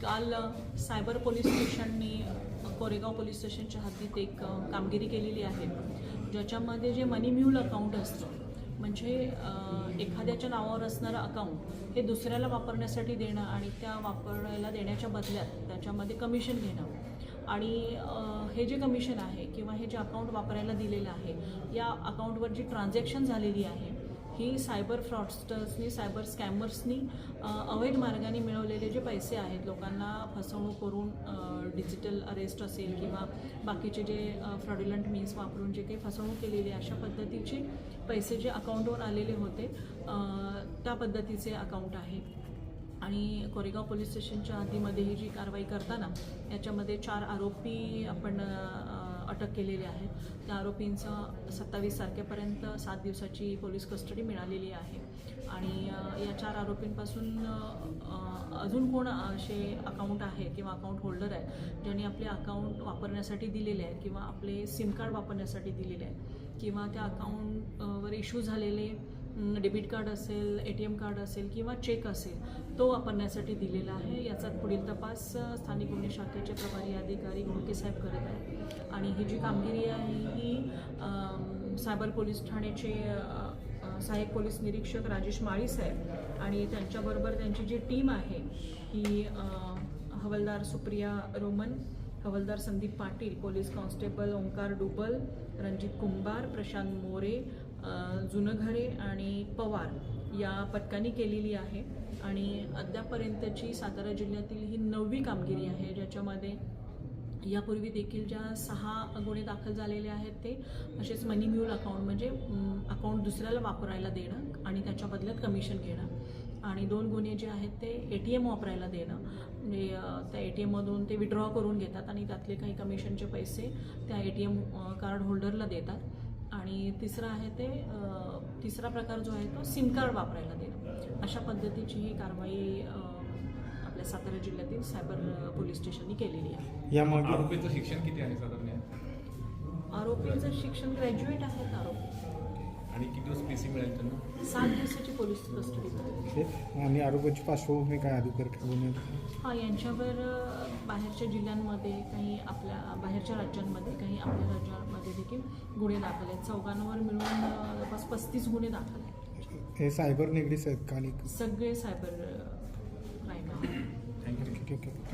काल cyber police स्टेशननी Koregaon police स्टेशनच्या हद्दीत एक कामगिरी केलेली आहे, ज्याच्यामध्ये जे मनी म्यूल अकाउंट असतं म्हणजे एखाद्याच्या नावावर असणारं अकाउंट हे दुसऱ्याला वापरण्यासाठी देणं आणि त्या वापरायला देण्याच्या बदल्यात त्याच्यामध्ये कमिशन घेणं आणि हे जे कमिशन आहे किंवा हे जे अकाउंट वापरायला दिलेलं आहे या अकाउंटवर जी ट्रान्झॅक्शन झालेली आहे ही सायबर फ्रॉडस्टर्सनी सायबर स्कॅमर्सनी अवैध मार्गाने मिळवलेले जे पैसे आहेत, लोकांना फसवणूक करून डिजिटल अरेस्ट असेल किंवा बाकीचे जे फ्रॉड्युलंट मीन्स वापरून जे काही फसवणूक केलेली आहे अशा पद्धतीचे पैसे जे अकाउंटवर आलेले होते त्या पद्धतीचे अकाउंट आहे. आणि कोरेगाव पोलीस स्टेशनच्या हद्दीमध्ये ही जी कारवाई करताना याच्यामध्ये 4 आरोपी आपण अटक केलेले आहेत. त्या आरोपींचं 27 तारखेपर्यंत 7 दिवसाची पोलीस कस्टडी मिळालेली आहे आणि या 4 आरोपींपासून अजून कोण असे अकाउंट आहे किंवा अकाउंट होल्डर आहेत ज्यांनी आपले अकाउंट वापरण्यासाठी दिलेले आहेत किंवा आपले सिम कार्ड वापरण्यासाठी दिलेले आहेत किंवा त्या अकाउंटवर इश्यू झालेले डेबिट कार्ड असेल, ATM कार्ड असेल किंवा चेक असेल तो वापरण्यासाठी दिलेला आहे. याचा पुढील तपास स्थानिक गुन्हे शाखेचे प्रभारी अधिकारी घोडके साहेब करत आहेत आणि ही जी कामगिरी आहे ही सायबर पोलीस ठाण्याचे सहाय्यक पोलीस निरीक्षक राजेश माळी साहेब आणि त्यांच्याबरोबर त्यांची जी टीम आहे ही हवालदार सुप्रिया रोमन, हवालदार संदीप पाटील, पोलीस कॉन्स्टेबल ओंकार डुबल, रणजित कुंभार, प्रशांत मोरे, जुनघरे आणि पवार या पथकांनी केलेली आहे आणि अद्यापर्यंतची सातारा जिल्ह्यातील ही 9वी कामगिरी आहे, ज्याच्यामध्ये यापूर्वी देखील ज्या 6 गुन्हे दाखल झालेले आहेत ते असेच मनी म्यूल अकाउंट म्हणजे अकाउंट दुसऱ्याला वापरायला देणं आणि त्याच्या बदल्यात कमिशन घेणं आणि 2 गुन्हे जे आहेत ते ATM वापरायला देणं म्हणजे त्या ATMमधून ते विड्रॉ करून घेतात आणि त्यातले काही कमिशनचे पैसे त्या ATM कार्ड होल्डरला देतात आणि तिसरा प्रकार जो आहे तो सिम कार्ड वापरायला देणं. अशा पद्धतीची ही कारवाई आपल्या सातारा जिल्ह्यातील सायबर पोलीस स्टेशननी केलेली आहे. यामागे आरोपीचं शिक्षण किती आहे साधारण? आरोपींचं शिक्षण ग्रॅज्युएट आहेत आरोपी आणि किती दिवस PC मिळेल त्यांना? 7 दिवसाची पोलीस कस्टडी. आणि आरोपीची पार्श्वभूमी काय अधिकारी? हां, यांच्यावर बाहेरच्या जिल्ह्यांमध्ये काही आपल्या बाहेरच्या राज्यांमध्ये काही आपल्या राज्यामध्ये देखील गुन्हे दाखल आहेत. 4 मिळून जवळपास 35 गुन्हे दाखल आहेत. हे सायबर निगडीत आहेत का? सगळे सायबर क्राईम आहेत. थँक्यू. ठीक आहे.